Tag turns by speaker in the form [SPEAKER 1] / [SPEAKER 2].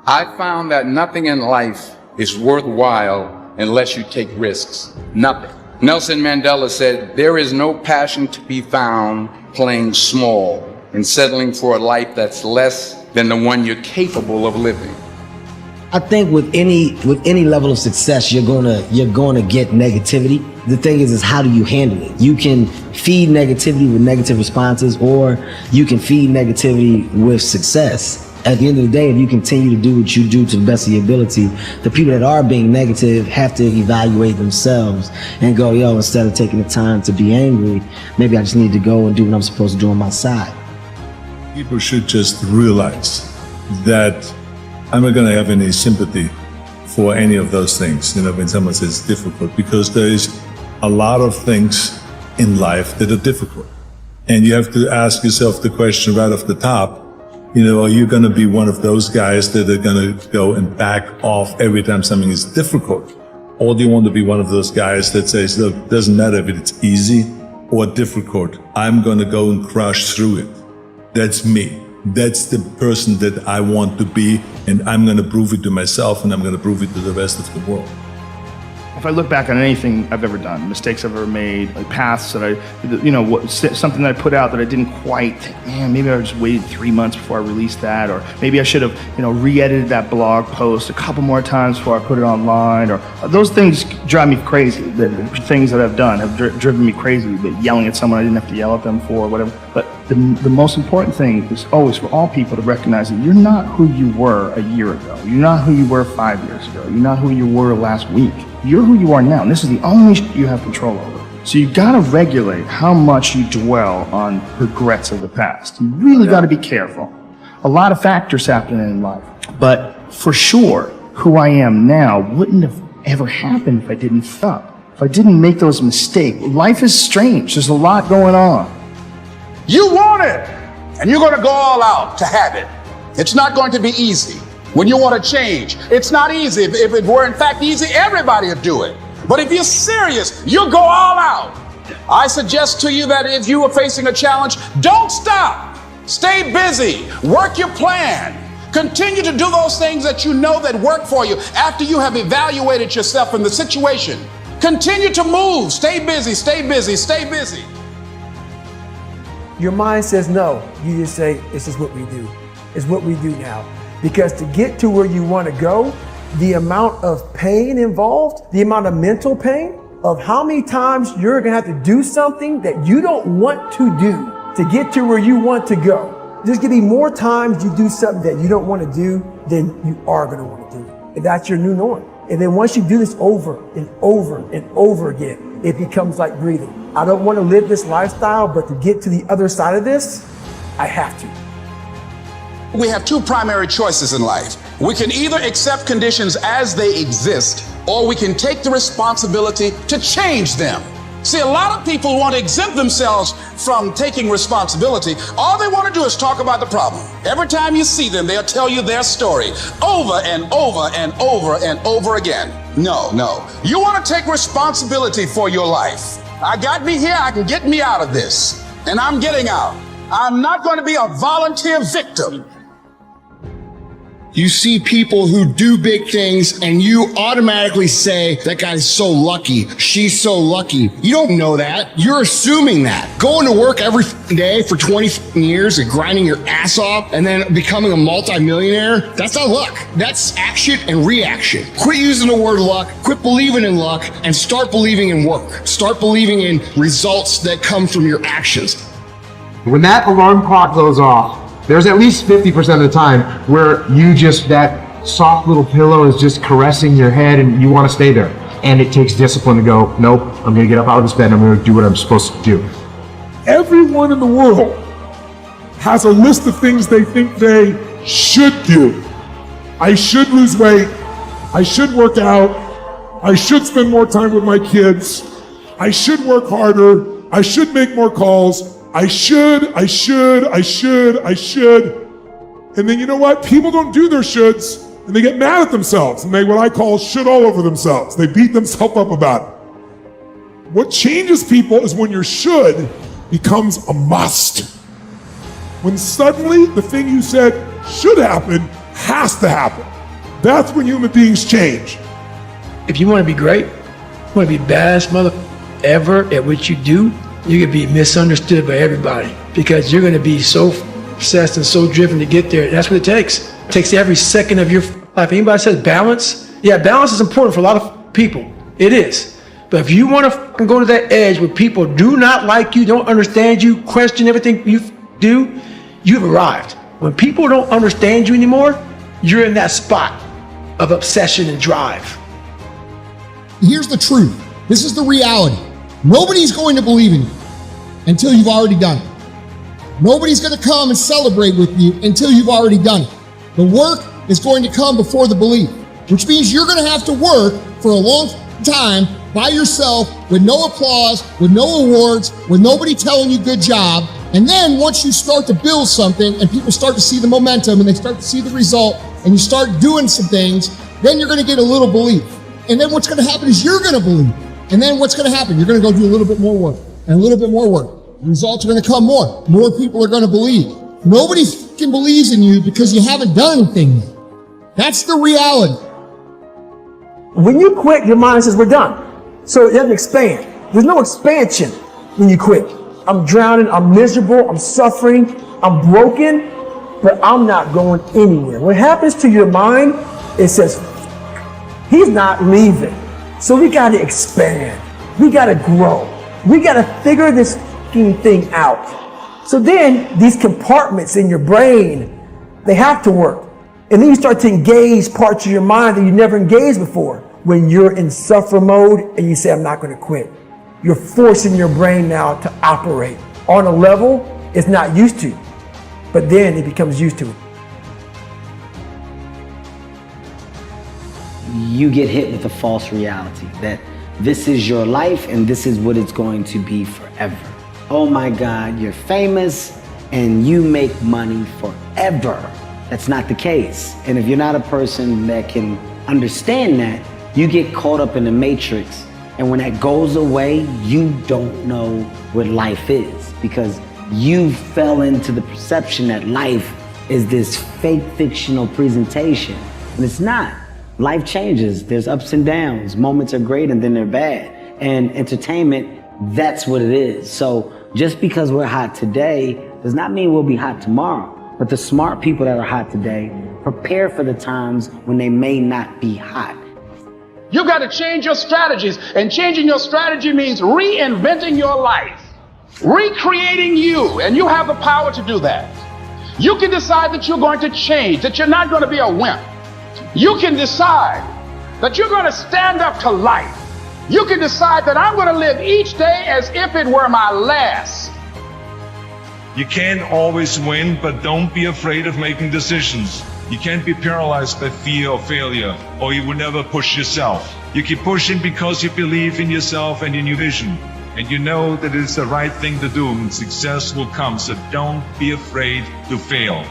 [SPEAKER 1] I found that nothing in life is worthwhile unless you take risks. Nothing. Nelson Mandela said, there is no passion to be found playing small and settling for a life that's less than the one you're capable of living.
[SPEAKER 2] I think with any level of success, you're gonna get negativity. The thing is how do you handle it? You can feed negativity with negative responses, or you can feed negativity with success. At the end of the day, if you continue to do what you do to the best of your ability, the people that are being negative have to evaluate themselves and go, yo, instead of taking the time to be angry, maybe I just need to go and do what I'm supposed to do on my side.
[SPEAKER 3] People should just realize that I'm not going to have any sympathy for any of those things, when someone says it's difficult, because there is a lot of things in life that are difficult. And you have to ask yourself the question right off the top, are you going to be one of those guys that are going to go and back off every time something is difficult? Or do you want to be one of those guys that says, look, it doesn't matter if it's easy or difficult, I'm going to go and crush through it. That's me. That's the person that I want to be, and I'm going to prove it to myself, and I'm going to prove it to the rest of the world.
[SPEAKER 4] If I look back on anything I've ever done, mistakes I've ever made, like paths that something that I put out that I didn't quite, maybe I just waited 3 months before I released that, or maybe I should have, re-edited that blog post a couple more times before I put it online, or those things drive me crazy. The things that I've done have driven me crazy, but yelling at someone I didn't have to yell at them for, whatever. But the most important thing is always for all people to recognize that you're not who you were a year ago. You're not who you were 5 years ago. You're not who you were last week. You're who you are now, and this is the only you have control over. So you gotta regulate how much you dwell on regrets of the past. You really gotta be careful. A lot of factors happen in life, but for sure, who I am now wouldn't have ever happened if I didn't fuck up, if I didn't make those mistakes. Life is strange. There's a lot going on.
[SPEAKER 5] You want it, and you're going to go all out to have it. It's not going to be easy. When you want to change, it's not easy. If it were in fact easy, everybody would do it. But if you're serious, you'll go all out. I suggest to you that if you are facing a challenge, don't stop. Stay busy. Work your plan. Continue to do those things that you know that work for you after you have evaluated yourself in the situation. Continue to move. Stay busy, stay busy, stay busy.
[SPEAKER 6] Your mind says no. You just say, this is what we do. It's what we do now. Because to get to where you want to go, the amount of pain involved, the amount of mental pain of how many times you're going to have to do something that you don't want to do to get to where you want to go. There's going to be more times you do something that you don't want to do than you are going to want to do. And that's your new norm. And then once you do this over and over and over again, it becomes like breathing. I don't want to live this lifestyle, but to get to the other side of this, I have to.
[SPEAKER 5] We have two primary choices in life. We can either accept conditions as they exist, or we can take the responsibility to change them. See, a lot of people want to exempt themselves from taking responsibility. All they want to do is talk about the problem. Every time you see them, they'll tell you their story over and over and over and over again. No. You want to take responsibility for your life. I got me here, I can get me out of this. And I'm getting out. I'm not going to be a volunteer victim.
[SPEAKER 7] You see people who do big things and you automatically say, that guy's so lucky, she's so lucky. You don't know that. You're assuming that. Going to work every day for 20 years and grinding your ass off and then becoming a multimillionaire, that's not luck. That's action and reaction. Quit using the word luck, quit believing in luck, and start believing in work. Start believing in results that come from your actions.
[SPEAKER 8] When that alarm clock goes off, there's at least 50% of the time where that soft little pillow is just caressing your head and you want to stay there. And it takes discipline to go, nope, I'm going to get up out of this bed and I'm going to do what I'm supposed to do.
[SPEAKER 9] Everyone in the world has a list of things they think they should do. I should lose weight. I should work out. I should spend more time with my kids. I should work harder. I should make more calls. I should. And then you know what? People don't do their shoulds and they get mad at themselves and they what I call should all over themselves. They beat themselves up about it. What changes people is when your should becomes a must. When suddenly the thing you said should happen has to happen. That's when human beings change.
[SPEAKER 6] If you want to be great, you want to be best mother ever at what you do, you're going to be misunderstood by everybody because you're going to be so obsessed and so driven to get there. That's what it takes. It takes every second of your life. Anybody says balance? Yeah, balance is important for a lot of people. It is. But if you want to go to that edge where people do not like you, don't understand you, question everything you do, you've arrived. When people don't understand you anymore, you're in that spot of obsession and drive.
[SPEAKER 7] Here's the truth. This is the reality. Nobody's going to believe in you until you've already done it. Nobody's going to come and celebrate with you until you've already done it. The work is going to come before the belief, which means you're going to have to work for a long time by yourself with no applause, with no awards, with nobody telling you good job. And then once you start to build something and people start to see the momentum and they start to see the result and you start doing some things, then you're going to get a little belief. And then what's going to happen is you're going to believe. And then what's going to happen? You're going to go do a little bit more work and a little bit more work. The results are going to come more. More people are going to believe. Nobody fucking believes in you because you haven't done anything yet. That's the reality.
[SPEAKER 6] When you quit, your mind says, we're done. So it doesn't expand. There's no expansion when you quit. I'm drowning, I'm miserable, I'm suffering, I'm broken, but I'm not going anywhere. What happens to your mind, it says, he's not leaving. So we got to expand. We got to grow. We got to figure this thing out. So then these compartments in your brain, they have to work. And then you start to engage parts of your mind that you never engaged before. When you're in suffer mode and you say, I'm not going to quit. You're forcing your brain now to operate on a level it's not used to. But then it becomes used to it.
[SPEAKER 2] You get hit with a false reality that this is your life and this is what it's going to be forever. Oh my God, you're famous and you make money forever. That's not the case. And if you're not a person that can understand that, you get caught up in the matrix. And when that goes away, you don't know what life is because you fell into the perception that life is this fake fictional presentation. And it's not. Life changes. There's ups and downs. Moments are great and then they're bad. And entertainment, that's what it is. So just because we're hot today does not mean we'll be hot tomorrow. But the smart people that are hot today prepare for the times when they may not be hot.
[SPEAKER 5] You've got to change your strategies, and changing your strategy means reinventing your life, recreating you, and you have the power to do that. You can decide that you're going to change, that you're not going to be a wimp. You can decide that you're going to stand up to life. You can decide that I'm going to live each day as if it were my last.
[SPEAKER 10] You can't always win, but don't be afraid of making decisions. You can't be paralyzed by fear of failure, or you will never push yourself. You keep pushing because you believe in yourself and in your vision. And you know that it's the right thing to do, and success will come, so don't be afraid to fail.